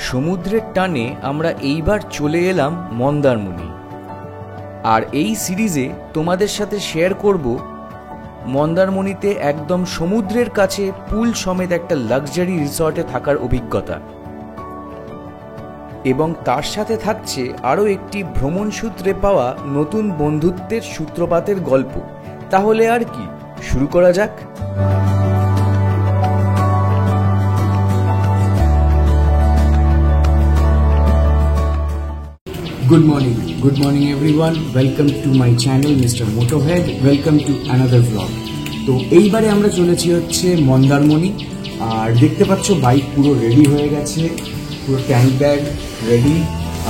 সমুদ্রের টানে আমরা এইবার চলে এলাম মন্দারমণি। আর এই সিরিজে তোমাদের সাথে শেয়ার করব মন্দারমণিতে একদম সমুদ্রের কাছে পুল সমেত একটা লাক্সারি রিসর্টে থাকার অভিজ্ঞতা, এবং তার সাথে থাকছে আরও একটি ভ্রমণ সূত্রে পাওয়া নতুন বন্ধুত্বের সূত্রপাতের গল্প। তাহলে আর কি, শুরু করা যাক। Good morning everyone. Welcome to my channel Mr. Motohead. Welcome to another vlog. তো এইবারে আমরা চলেছি হচ্ছে মন্দারমণি। আর দেখতে পাচ্ছ বাইক পুরো রেডি হয়ে গেছে, পুরো ট্যাঙ্ক ব্যাগ রেডি,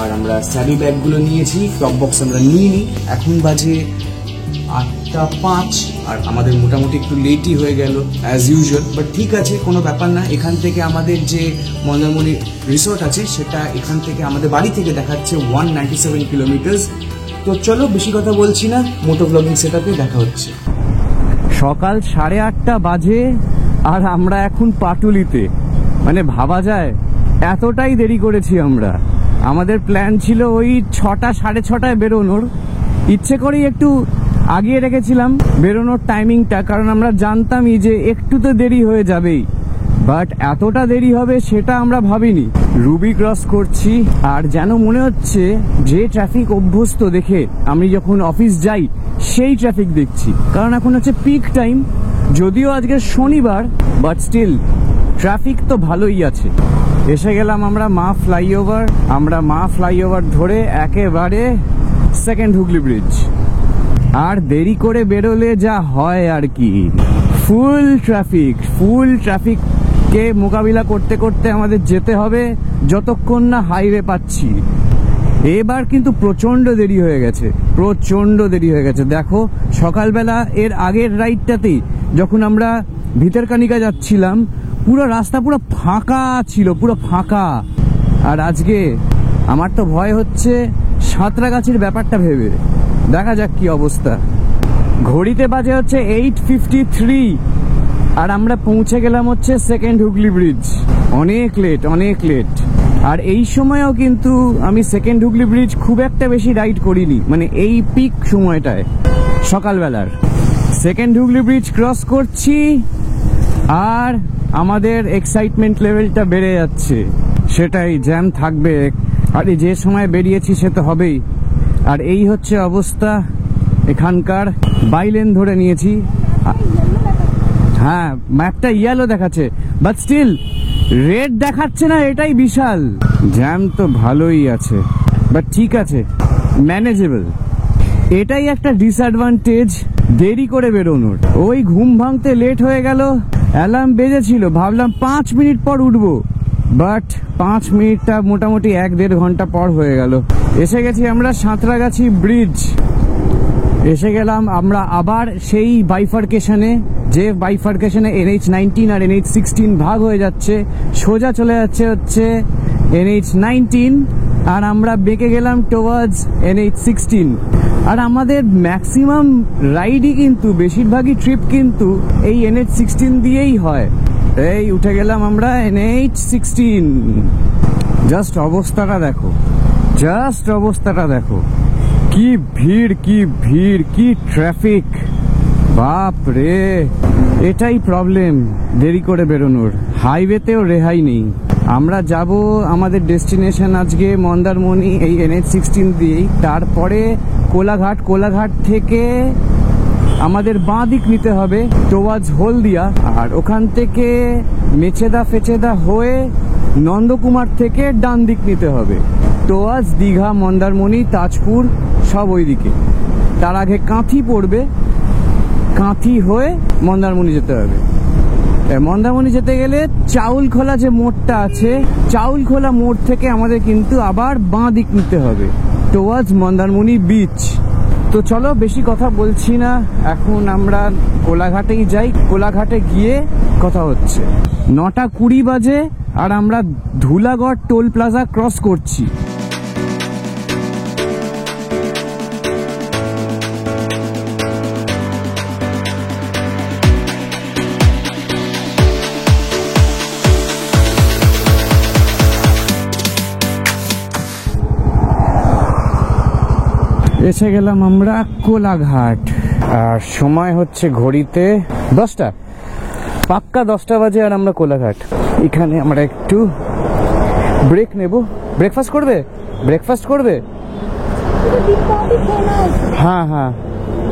আর আমরা স্যাডেল ব্যাগগুলো নিয়েছি, টপ বক্স আমরা নিইনি। এখন বাজে 8:05 আর আমাদের মোটামুটি একটু লেটই হয়ে গেল অ্যাজ ইউজুয়াল, বাট ঠিক আছে, কোনো ব্যাপার না। এখান থেকে আমাদের যে মন্দারমণি রিসোর্ট আছে সেটা এখান থেকে আমাদের বাড়ি থেকে দেখাচ্ছে 197 কিলোমিটার। তো চলো বেশি কথা বলছি না, মোটো ব্লগিং সেটআপে দেখা হচ্ছে। সকাল 8:30 বাজে আর আমরা এখন পাটুলিতে, মানে ভাবা যায় এতটাই দেরি করেছি আমরা। আমাদের প্ল্যান ছিল ওই 6টা 6:30 বেরোনোর, ইচ্ছে করেই একটু আগিয়ে রেখেছিলাম বেরোনোর টাইমিংটা, কারণ আমরা জানতামই যে একটু তো দেরি হয়ে যাবেই, বাট এতটা দেরি হবে সেটা আমরা ভাবিনি। রুবি ক্রস করছি আর যেন মনে হচ্ছে যে ট্রাফিক অভ্যস্ত দেখে আমি যখন অফিস যাই সেই ট্রাফিক দেখছি, কারণ এখন হচ্ছে পিক টাইম। যদিও আজকে শনিবার, বাট স্টিল ট্রাফিক তো ভালোই আছে। এসে গেলাম আমরা মা ফ্লাইওভার ধরে একেবারে সেকেন্ড হুগলি ব্রিজ। আর দেরি করে বেরোলে যা হয় আর কি, ফুল ট্রাফিককে মোকাবিলা করতে করতে আমাদের যেতে হবে যতক্ষণ না হাইওয়ে পাচ্ছি। এবার কিন্তু প্রচন্ড দেরি হয়ে গেছে। দেখো সকালবেলা এর আগের রাইডটাতেই যখন আমরা ভিতরকানিকা যাচ্ছিলাম পুরো রাস্তা পুরো ফাঁকা ছিল, আর আজকে আমার তো ভয় হচ্ছে সাঁতরাগাছির ব্যাপারটা ভেবে। দেখা যাক কি অবস্থা। ঘড়িতে বাজে হচ্ছে 8:53 আর আমরা পৌঁছে গেলাম হচ্ছে সেকেন্ড হুগলি ব্রিজ। অনেক লেট। আর এই সময়ও কিন্তু আমি সেকেন্ড হুগলি ব্রিজ খুব একটা বেশি রাইড করিনি, মানে এই পিক সময়টায় সকালবেলার। সেকেন্ড হুগলি ব্রিজ ক্রস করছি আর আমাদের এক্সাইটমেন্ট লেভেলটা বেড়ে যাচ্ছে। সেটাই, জ্যাম থাকবে, আরে যে সময় বেরিয়েছি সে তো হবেই। আর এই হচ্ছে অবস্থা এখানকার। বাইলেন ধরে নিয়েছি, হ্যাঁ ম্যাপটা ইয়েলো দেখাচ্ছে, বাট স্টিল রেড দেখাচ্ছে না, এটাই বিশাল। জ্যাম তো ভালোই আছে, বাট ঠিক আছে, ম্যানেজেবল। এটাই একটা ডিসঅ্যাডভান্টেজ দেরি করে বেরোনোর। ওই ঘুম ভাঙতে লেট হয়ে গেল, অ্যালার্ম বেজেছিল, ভাবলাম 5 মিনিট পর উঠবো, বাট 5 মিনিটটা মোটামুটি 1-1.5 ঘন্টা পর হয়ে গেল। এসে গেছি আমরা সাঁতরাগাছি ব্রিজ। এসে গেলাম আমরা আবার সেই বাইফার্কেশনে, যে বাইফার্কেশনে NH19 আর NH16 ভাগ হয়ে যাচ্ছে, সোজা চলে যাচ্ছে হচ্ছে NH19, আর আমরা বেঁকে গেলাম টুয়ার্ডস NH16। আর আমাদের ম্যাক্সিমাম রাইডই কিন্তু, বেশিরভাগই ট্রিপ কিন্তু এই NH16 দিয়েই হয়। এই উঠে গেলাম আমরা NH16। জাস্ট অবস্থাটা দেখো, কি ভিড়, কি ট্রাফিক, বাপ রে। এটাই প্রবলেম দেরি করে বেরোনোর, হাইওয়েতেও রেহাই নেই। আমরা যাব আমাদের ডেস্টিনেশন আজকে মন্দারমণি এই NH16 দিয়েই, তারপরে কোলাঘাট থেকে আমাদের বাঁ দিক নিতে হবে টুয়ার্ডস হলদিয়া, আর ওখান থেকে মেচেদা হয়ে নন্দকুমার থেকে ডান দিক নিতে হবে টুয়ার্ডস দীঘা, মন্দারমণি, তাজপুর, সব ওই দিকে। তার আগে কাঁথি পড়বে, কাঁথি হয়ে মন্দারমণি যেতে হবে। মন্দারমণি যেতে গেলে চাউলখোলা যে মোড়টা আছে, চাউলখোলা মোড় থেকে আমাদের কিন্তু আবার বাঁ দিক নিতে হবে টুয়ার্ডস মন্দারমণি বিচ। তো চলো বেশি কথা বলছি না, এখন আমরা কোলাঘাটেই যাই। কোলাঘাটে গিয়ে কথা হচ্ছে। 9:20 বাজে আর আমরা ধুলাগড় টোল প্লাজা ক্রস করছি। এসে গেলাম আমরা কোলাঘাট। আর সময় হচ্ছে ঘড়িতে 10টা, পাক্কা 10টা বাজে, আর আমরা কোলাঘাট। এখানে আমরা একটু ব্রেক নেব। ব্রেকফাস্ট করবে? ব্রেকফাস্ট করবে? হ্যাঁ হ্যাঁ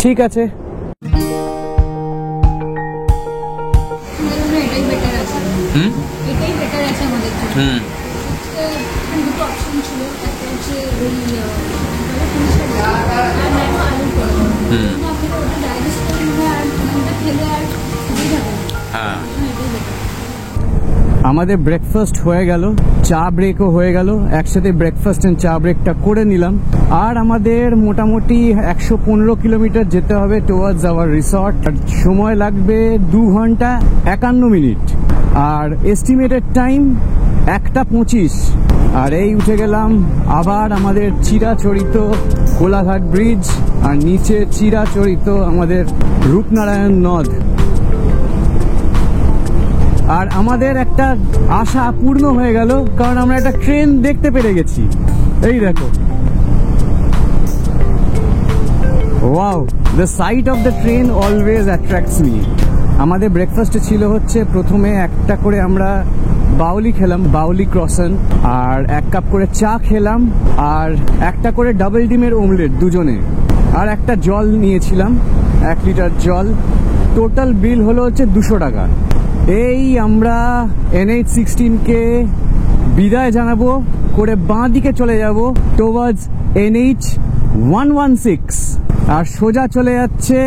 ঠিক আছে। আমাদের ব্রেকফাস্ট হয়ে গেল, চা ব্রেকও হয়ে গেল, একসাথে ব্রেকফাস্ট এন্ড চা ব্রেকটা করে নিলাম। আর আমাদের মোটামুটি 115 কিলোমিটার যেতে হবে টুয়ার্ডস আওয়ার রিসর্ট। সময় লাগবে 2 ঘন্টা 51 মিনিট, আর এস্টিমেটেড টাইম 1:25। আর এই উঠে গেলাম আবার আমাদের চিরাচরিত কোলাঘাট ব্রিজ, আর নিচে চিরাচরিত আমাদের রূপনারায়ণ নদ। আর আমাদের একটা আশা পূর্ণ হয়ে গেল, কারণ আমরা একটা ট্রেন দেখতে পেরে গেছি। এই দেখো, wow, the sight of the train always attracts me. আমাদের ব্রেকফাস্টে ছিল হচ্ছে প্রথমে একটা করে আমরা বাউলি খেলাম, বাউলি ক্রসন, আর 1 কাপ করে চা খেলাম, আর একটা করে ডাবল ডিমের অমলেট দুজনে, আর একটা জল নিয়েছিলাম 1 লিটার জল। টোটাল বিল হলো হচ্ছে 200 টাকা। এই আমরা NH16 কে বিদায় জানাবো করে বাঁ দিকে চলে যাব টুয়ার্ডস NH116, আর সোজা চলে যাচ্ছে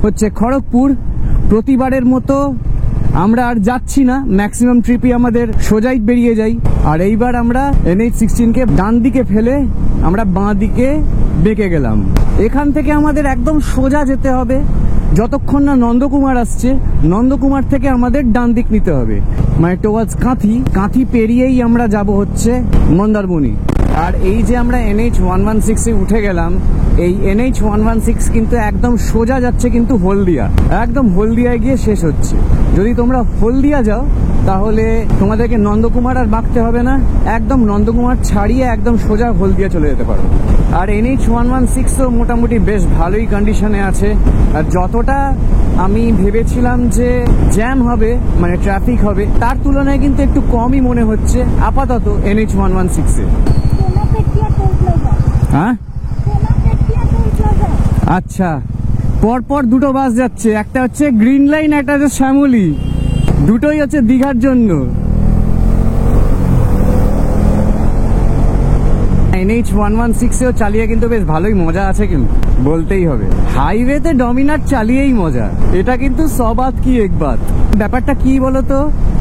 হচ্ছে খড়গপুর। প্রতিবারের মতো আমরা আর যাচ্ছি না, ম্যাক্সিমাম ট্রিপই আমাদের সোজাই বেরিয়ে যাই। আর এইবার আমরা NH16 কে ডান দিকে ফেলে আমরা বাঁ দিকে বেঁকে গেলাম। এখান থেকে আমাদের একদম সোজা যেতে হবে যতক্ষণ না নন্দকুমার আসছে। নন্দকুমার থেকে আমাদের ডান দিক নিতে হবে, মানে টুয়ার্ডস কাঁথি। কাঁথি পেরিয়েই আমরা যাব হচ্ছে মন্দারমণি। আর এই যে আমরা NH116 এ উঠে গেলাম, এই NH116 কিন্তু একদম সোজা যাচ্ছে কিন্তু হলদিয়া, একদম হলদিয়ায় গিয়ে শেষ হচ্ছে। যদি তোমরা হলদিয়া যাও তাহলে তোমাদেরকে নন্দকুমার আর বাঁকতে হবে না, একদম নন্দকুমার ছাড়িয়ে একদম সোজা হলদিয়া চলে যেতে পারো। আর NH116 ও মোটামুটি বেশ ভালোই কন্ডিশনে আছে। আর যতটা আমি ভেবেছিলাম যে জ্যাম হবে, মানে ট্রাফিক হবে, তার তুলনায় কিন্তু একটু কমই মনে হচ্ছে আপাতত NH116 এ। হ্যাঁ আচ্ছা, পরপর দুটো বাস যাচ্ছে, একটা হচ্ছে গ্রিন লাইন, একটা হচ্ছে শ্যামলী, দুটোই হচ্ছে দীঘার জন্য। NH116 এও চালিয়ে কিন্তু বেশ ভালোই মজা আছে, কিন্তু বলতেই হবে হাইওয়েতে ডমিনার চালিয়েই মজা, এটা কিন্তু সবাত কি এক বাত। ব্যাপারটা কি বলতো,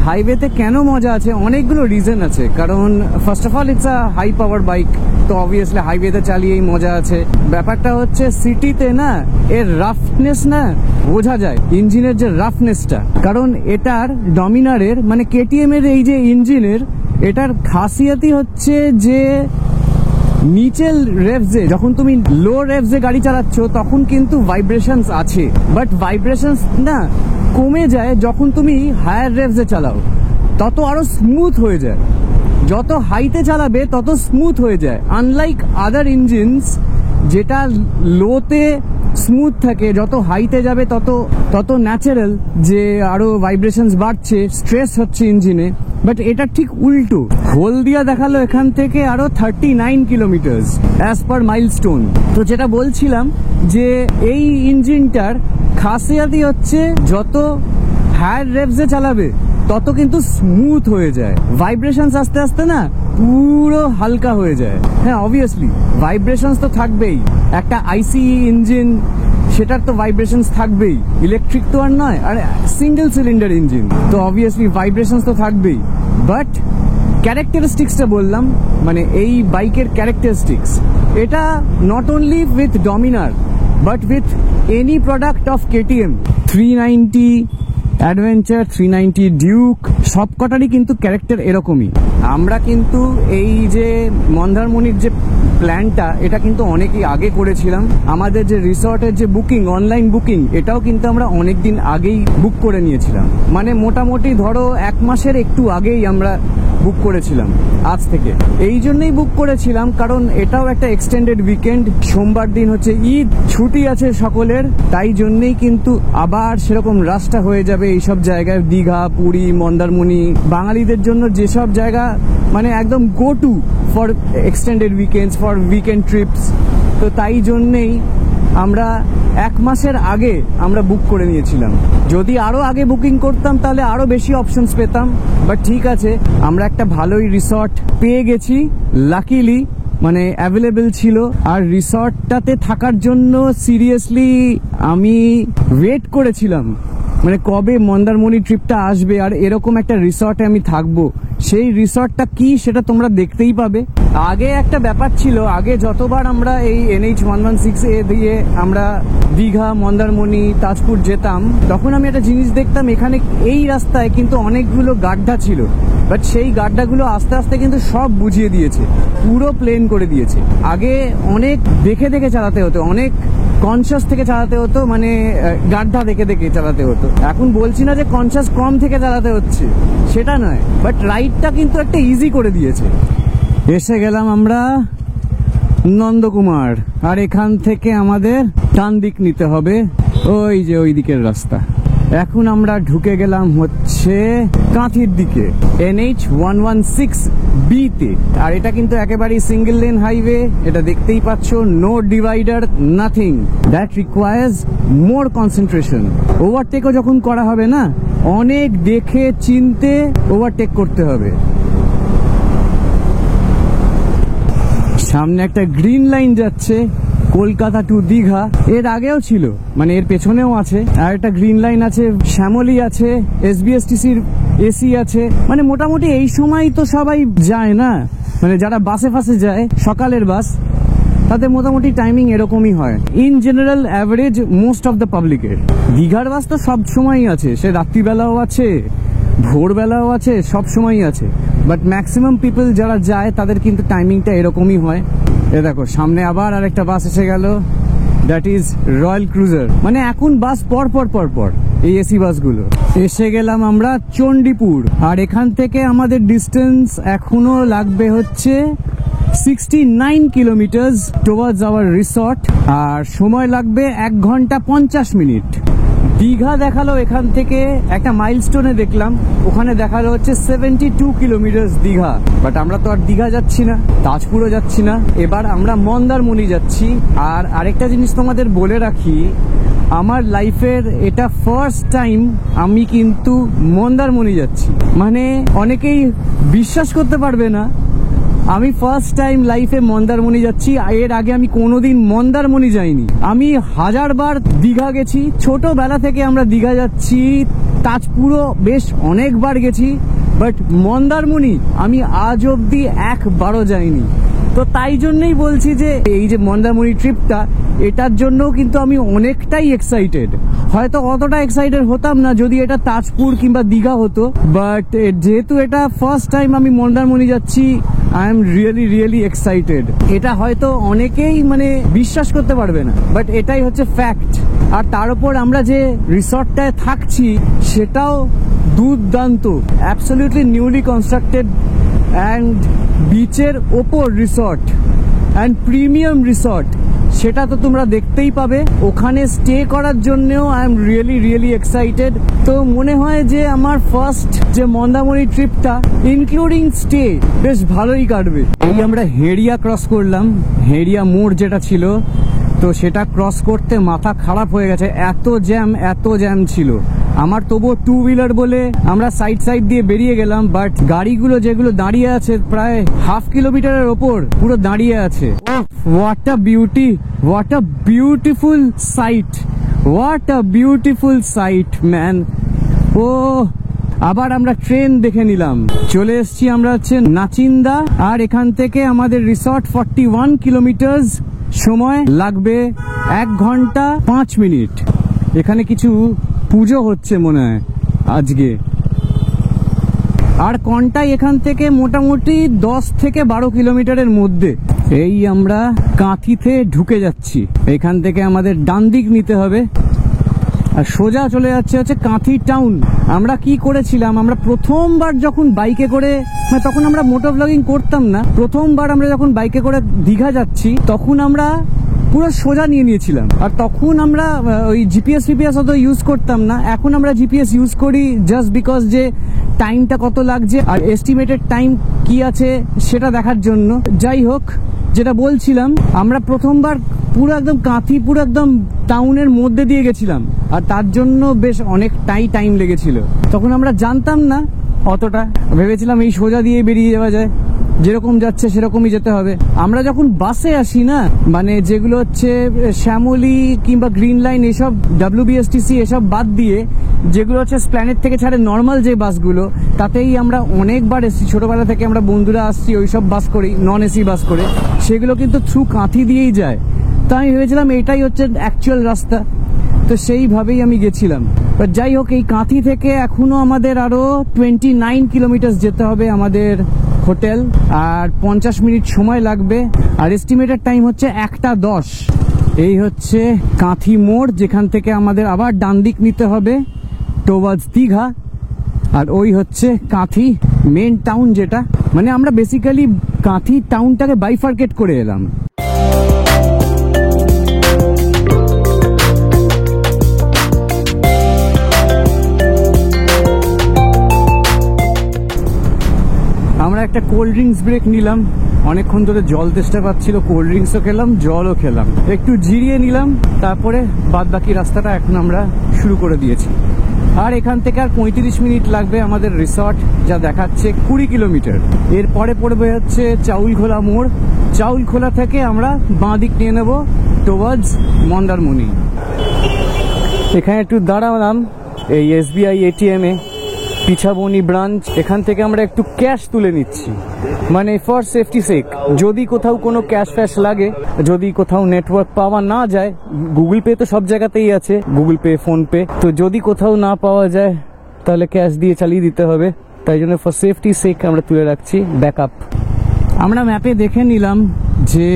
হাইওয়েতে কেন মজা আছে, অনেকগুলো রিজন আছে। কারণ first of all it's a high power bike, তো অবভিয়াসলি হাইওয়েতে চালিয়েই মজা আছে। ব্যাপারটা হচ্ছে সিটিতে না এর রাফনেস না বোঝা যায়, ইঞ্জিনের যে রাফনেসটা। কারণ এটার ডমিনারের মানে KTM এর এই যে ইঞ্জিনের, এটার খাসিয়াতই হচ্ছে যে নিচের রেভসে যখন তুমি লো রেভসে গাড়ি চালাচ্ছ তখন কিন্তু ভাইব্রেশনস আছে, বাট ভাইব্রেশনস না কমে যায় যখন তুমি হায়ার রেভসে চালাও, তত আরো স্মুথ হয়ে যায়। যত হাইতে চালাবে তত স্মুথ হয়ে যায়, আনলাইক আদার ইঞ্জিনস যেটা লোতে স্মুথ থাকে, যত হাইতে যাবে তত ন্যাচারাল যে আরো ভাইব্রেশনস বাড়ছে, স্ট্রেস হচ্ছে ইঞ্জিনে। বাট এটা ঠিক উল্টো। হলদিয়া দেখালো এখান থেকে আরো 39 কিলোমিটার অ্যাজ পার মাইলস্টোন। তো যেটা বলছিলাম যে এই ইঞ্জিনটার খাসিয়াতই হচ্ছে যত হায়ার রেভসে চালাবে তত কিন্তু স্মুথ হয়ে যায়, ভাইব্রেশনস আস্তে আস্তে না পুরো হালকা হয়ে যায়। হ্যাঁ অবভিয়াসলি ভাইব্রেশনস তো থাকবেই, একটা আইসি ইঞ্জিন সেটার তো ভাইব্রেশনস থাকবেই, ইলেকট্রিক তো আর নয়, আর সিঙ্গেল সিলিন্ডার ইঞ্জিন তো অবভিয়াসলি ভাইব্রেশনস তো থাকবেই। বাট ক্যারেক্টারিস্টিক্সটা বললাম, মানে এই বাইকের ক্যারেক্টারিস্টিক্স, এটা not only with Dominar but with any product of KTM 390 adventure, 390 Duke, সবকটারই কিন্তু ক্যারেক্টার এরকমই। আমরা কিন্তু এই যে মন্দারমণির যে প্ল্যানটা, এটা কিন্তু অনেকই আগে করেছিলাম। আমাদের যে রিসর্টের যে বুকিং, অনলাইন বুকিং, এটাও কিন্তু আমরা অনেক দিন আগেই বুক করে নিয়েছিলাম। মানে মোটামুটি ধরো 1 মাসের একটু আগেই আমরা বুক করেছিলাম আজ থেকে। এই জন্যই বুক করেছিলাম কারণ এটাও একটা এক্সটেন্ডেড উইকেন্ড, সোমবার দিন হচ্ছে ঈদ, ছুটি আছে সকলের, তাই জন্যই কিন্তু আবার সেরকম রাস্তা হয়ে যাবে এইসব জায়গায়, দীঘা, পুরী, মন্দারমণি, বাঙালিদের জন্য যেসব জায়গা মানে একদম go to for extended weekends, for weekend TRIPS. তো তাই জন্যেই আমরা 1 মাসের আগে আমরা বুক করে নিয়েছিলাম। যদি আরো আগে বুকিং করতাম তাহলে আরো বেশি অপশনস পেতাম, বাট ঠিক আছে, আমরা একটা ভালোই রিসর্ট পেয়ে গেছি লাকিলি, মানে অ্যাভেলেবেল ছিল। আর রিসর্টটাতে থাকার জন্য সিরিয়াসলি আমি ওয়েট করেছিলাম, মানে কবে মন্দারমণি ট্রিপটা আসবে আর এরকম একটা রিসর্টে আমি থাকবো। সেই রিসর্টটা কি সেটা তোমরা দেখতেই পাবে। আগে একটা ব্যাপার ছিল, আগে যতবার আমরা এই NH-116 দিয়ে আমরা দীঘা, মন্দারমণি, তাজপুর যেতাম, তখন আমি একটা জিনিস দেখতাম, এখানে এই রাস্তায় কিন্তু অনেকগুলো গাড্ডা ছিল, বাট সেই গাড্ডাগুলো আস্তে আস্তে কিন্তু সব বুঝিয়ে দিয়েছে, পুরো প্লেন করে দিয়েছে। আগে অনেক দেখে দেখে চালাতে হতো, অনেক কনসিয়াস থেকে চালাতে হতো, মানে গাড্ডা দেখে দেখে চালাতে হতো। এখন বলছি না যে কনসিয়াস কম থেকে চালাতে হচ্ছে, সেটা নয়, বাট রাইডটা কিন্তু একটা ইজি করে দিয়েছে। এসে গেলাম আমরা নন্দকুমার, আর এখান থেকে আমাদের ডান দিক নিতে হবে, ওই যে ওই দিকের রাস্তা। এখন আমরা ঢুকে গেলাম হচ্ছে কাঁথির দিকে, NH-116B তে। আর এটা কিন্তু একেবারেই সিঙ্গেল লেন হাইওয়ে, এটা দেখতেই পাচ্ছ, no divider, nothing. That requires more concentration. ওভারটেকও যখন করা হবে না, অনেক দেখে চিনতে ওভারটেক করতে হবে। সামনে একটা গ্রিন লাইন যাচ্ছে, কলকাতা টু দীঘা, এর আগেও ছিল, মানে এর পেছনেও আছে। আর একটা গ্রিন লাইন আছে, শ্যামলী আছে, SBSTCর এসি আছে। মানে মোটামুটি এই সময় তো সবাই যায় না, মানে যারা বাসে ফাসে যায়, সকালের বাস, তাদের মোটামুটি টাইমিং এরকমই হয়। In general average most of the পাবলিকের দীঘার বাস তো সব সময়ই আছে, সে রাত্রিবেলাও আছে, ভোরবেলাও আছে, সব সময়ই আছে। বাট ম্যাক্সিমাম পিপল যারা যায় তাদের কিন্তু টাইমিংটা এরকমই হয়। এ দেখো সামনে আবার আরেকটা বাস এসে গেল, দ্যাট ইজ রয়্যাল ক্রুজার। মানে এখন বাস পর পর পর পর এই এসি বাসগুলো। এসে গেলাম আমরা চণ্ডীপুর, আর এখান থেকে আমাদের ডিস্টেন্স এখনো লাগবে হচ্ছে 69 কিলোমিটার্স টুয়ার্ডস আওয়ার রিসর্ট, আর সময় লাগবে 1 ঘন্টা 50 মিনিট। দীঘা দেখালো এখান থেকে, একটা মাইলস্টোনে দেখলাম, ওখানে দেখালো হচ্ছে 72 কিলোমিটার দীঘা। বাট আমরা তো আর দীঘা যাচ্ছি না, তাজপুরও যাচ্ছি না, এবার আমরা মন্দারমণি যাচ্ছি। আর আরেকটা জিনিস তোমাদের বলে রাখি, আমার লাইফের এটা ফার্স্ট টাইম আমি কিন্তু মন্দারমণি যাচ্ছি। মানে অনেকেই বিশ্বাস করতে পারবে না, আমি ফার্স্ট টাইম লাইফে মন্দারমণি যাচ্ছি। এর আগে আমি কোনোদিন মন্দারমণি যাইনি। আমি 1000 বার দীঘা গেছি, ছোটবেলা থেকে আমরা দীঘা যাচ্ছি, তাজপুরও বেশ অনেকবার গেছি, বাট মন্দারমণি আমি আজ অব্দি একবারও যাইনি। তো তাই জন্যই বলছি যে এই যে মন্দারমণি ট্রিপটা, এটার জন্য কিন্তু আমি অনেকটাই এক্সাইটেড। হয়তো অতটা এক্সাইটেড হতাম না যদি এটা তাজপুর কিংবা দীঘা হতো, বাট যেহেতু এটা ফার্স্ট টাইম আমি মন্দারমণি যাচ্ছি, আই এম রিয়েলি এক্সাইটেড। এটা হয়তো অনেকেই মানে বিশ্বাস করতে পারবে না, বাট এটাই হচ্ছে ফ্যাক্ট। আর তার উপর আমরা যে রিসর্টটায় থাকছি সেটাও দুর্দান্ত, অ্যাবসলিউটলি নিউলি কনস্ট্রাক্টেড অ্যান্ড বিচের ওপর রিসর্ট অ্যান্ড প্রিমিয়াম রিসর্ট, সেটা তো তোমরা দেখতেই পাবে। ওখানে স্টে করার জন্যও আই এম রিয়েলি এক্সাইটেড। তো মনে হয় যে আমার ফার্স্ট যে মন্দারমণি ট্রিপটা ইনক্লুডিং স্টে বেশ ভালোই কাটবে। এই আমরা হেড়িয়া ক্রস করলাম, হেড়িয়া মোড় যেটা ছিল, তো সেটা ক্রস করতে মাথা খারাপ হয়ে গেছে, এত জ্যাম ছিল। আমার তবুও 2 হুইলার বলে আমরা সাইড দিয়ে বেরিয়ে গেলাম, বাট গাড়িগুলো যেগুলো দাঁড়িয়ে আছে প্রায় 1/2 কিলোমিটারের ওপর পুরো দাঁড়িয়ে আছে। What a beauty, what a beautiful sight, what a beautiful sight man. ও আবার আমরা ট্রেন দেখে নিলাম, চলে এসছি আমরা হচ্ছে নাচিন্দা, আর এখান থেকে আমাদের রিসর্ট 41 কিলোমিটার, সময় লাগবে 1 ঘন্টা 5 মিনিট। এখানে কিছু পুজো হচ্ছে মনে হয় আজকে। আর কোনটাই এখান থেকে মোটামুটি 10 থেকে 12 কিলোমিটারের মধ্যে। এই আমরা কাঁথিতে ঢুকে যাচ্ছি, এখান থেকে আমাদের ডান দিক নিতে হবে, আর সোজা চলে যাচ্ছে হচ্ছে কাঁথি টাউন। আমরা কি করেছিলাম, আমরা প্রথমবার যখন বাইকে করে, মানে তখন আমরা মোটো ব্লগিং করতাম না, প্রথমবার আমরা যখন বাইকে করে দীঘা যাচ্ছি তখন আমরা পুরো সোজা নিয়ে নিয়েছিলাম। আর তখন আমরা ওই জিপিএস অত ইউজ করতাম না। এখন আমরা জিপিএস ইউজ করি জাস্ট বিকজ যে টাইমটা কত লাগছে আর এস্টিমেটেড টাইম কি আছে সেটা দেখার জন্য। যাই হোক, যেটা বলছিলাম, আমরা প্রথমবার পুরো একদম কাঁথি পুরো একদম টাউনের মধ্যে দিয়ে গেছিলাম আর তার জন্য বেশ অনেকটাই টাইম লেগেছিল। তখন আমরা জানতাম না অতটা, ভেবেছিলাম এই সোজা দিয়ে বেরিয়ে যাওয়া যায়, যেরকম যাচ্ছে সেরকমই যেতে হবে। আমরা যখন বাসে আসি না, মানে যেগুলো হচ্ছে শ্যামলী কিংবা গ্রিন লাইন এসব, WBSTC এসব বাদ দিয়ে যেগুলো হচ্ছে স্প্ল্যানেট থেকে ছাড়ে নর্মাল যে বাসগুলো, তাতেই আমরা অনেকবার এসেছি। ছোটবেলা থেকে আমরা বন্ধুরা আসছি ওইসব বাস করি, নন এসি বাস করে, সেগুলো কিন্তু থ্রু কাঁথি দিয়েই যায়। তো আমি ভেবেছিলাম এটাই হচ্ছে অ্যাকচুয়াল রাস্তা, তো সেইভাবেই আমি গেছিলাম। বাট যাই হোক, এই কাঁথি থেকে এখনো আমাদের আরো 29 কিলোমিটার যেতে হবে আমাদের হোটেল, আর 50 মিনিট সময় লাগবে। আর এস্টিমেটেড টাইম হচ্ছে 1:10। এই হচ্ছে কাঁথি মোড়, যেখান থেকে আমাদের আবার ডান দিক নিতে হবে টুয়ার্ডস দীঘা। আর ওই হচ্ছে কাঁথি মেন টাউন, যেটা মানে আমরা বেসিক্যালি কাঁথি টাউনটাকে বাইফার্কেট করে এলাম। আমরা একটা কোল্ড ড্রিঙ্কস ব্রেক নিলাম, অনেকক্ষণ ধরে জল তেষ্টা পাচ্ছিল, কোল্ড ড্রিঙ্কসও খেলাম, জলও খেলাম, একটু জিরিয়ে নিলাম, তারপরে বাদ বাকি রাস্তাটা এখন আমরা শুরু করে দিয়েছি। আর এখান থেকে আর 35 মিনিট লাগবে আমাদের রিসর্ট, যা দেখাচ্ছে 20 কিলোমিটার। এরপরে পড়বে হচ্ছে চাউলখোলা মোড়। চাউলখোলা থেকে আমরা বাঁ দিক নিয়ে নেব টুয়ার্ডস মন্দারমণি। এখানে একটু দাঁড়ালাম এই SBI ATM এ, পিছাবনি ব্রাঞ্চ। এখান থেকে আমরা একটু ক্যাশ তুলে নিচ্ছি, মানে ফর সেফটি সেক। যদি কোথাও কোনো ক্যাশ ফ্যাশ লাগে, যদি কোথাও নেটওয়ার্ক পাওয়া না যায়, গুগল পে তো সব জায়গাতেই আছে, গুগল পে, ফোন পে, তো যদি কোথাও না পাওয়া যায় তাহলে ক্যাশ দিয়ে চালিয়ে দিতে হবে। তাই জন্য ফর সেফটি সেক আমরা তুলে রাখছি ব্যাকআপ। আমরা ম্যাপে দেখে নিলাম যে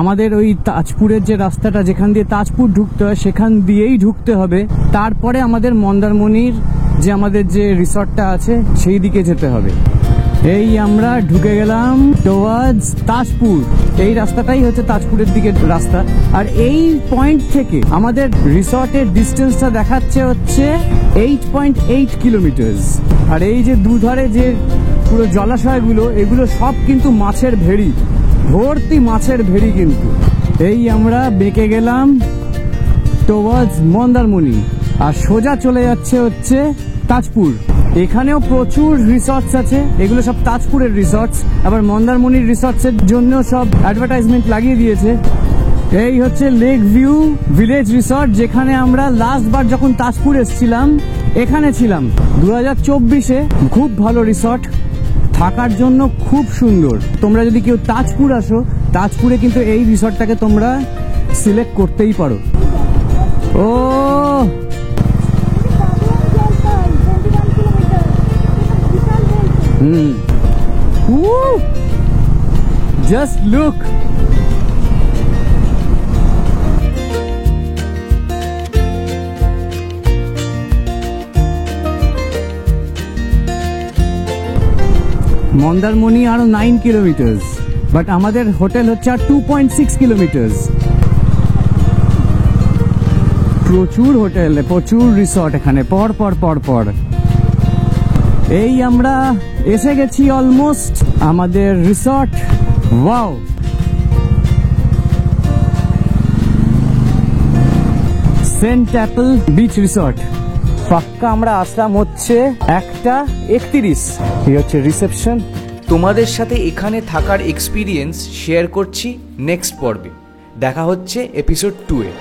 আমাদের ওই তাজপুরের যে রাস্তাটা, যেখান দিয়ে তাজপুর ঢুকতে হয়, সেখান দিয়েই ঢুকতে হবে। তারপরে আমাদের মন্দারমণির যে আমাদের যে রিসর্টটা আছে সেই দিকে যেতে হবে। এই আমরা ঢুকে গেলাম টুয়ার্ডস তাজপুর। এই রাস্তাটাই হচ্ছে তাজপুরের দিকের রাস্তা। আর এই পয়েন্ট থেকে আমাদের রিসর্টের ডিস্টেন্সটা দেখাচ্ছে হচ্ছে 8.8 কিলোমিটার। আর এই যে দুধারে যে পুরো জলাশয়গুলো, এগুলো সব কিন্তু মাছের ভেড়ি, ভর্তি মাছের ভেড়ি কিন্তু। এই আমরা বেঁকে গেলাম টুয়ার্ডস মন্দারমণি আর সোজা চলে যাচ্ছে হচ্ছে তাজপুর। এখানেও প্রচুর রিসর্টস আছে, এগুলো সব তাজপুরের রিসর্টস। আবার মন্দারমণির রিসর্টস এর জন্য সব অ্যাডভার্টাইজমেন্ট লাগিয়ে দিয়েছে। এই হচ্ছে লেক ভিউ ভিলেজ রিসর্ট, যেখানে আমরা লাস্ট বার যখন তাজপুর এসেছিলাম এখানে ছিলাম 2024-এ। খুব ভালো রিসর্ট, থাকার জন্য খুব সুন্দর। তোমরা যদি কেউ তাজপুর আসো, তাজপুরে কিন্তু এই রিসর্টটাকে তোমরা সিলেক্ট করতেই পারো। ও just look, মন্দারমণি আরো 9 কিলোমিটার, বাট আমাদের হোটেল হচ্ছে আর 2.6 কিলোমিটার। প্রচুর হোটেল, প্রচুর রিসর্ট এখানে, পর পর পর পর। এই আমরা এসে গেছি অলমোস্ট আমাদের resort. Wow, Saint Apple Beach resort. পাক্কা আমরা আসলাম হচ্ছে 1:31। এই হচ্ছে রিসেপশন। তোমাদের সাথে এখানে থাকার এক্সপিরিয়েন্স শেয়ার করছি নেক্সট পর্বে। দেখা হচ্ছে এপিসোড 2-এ।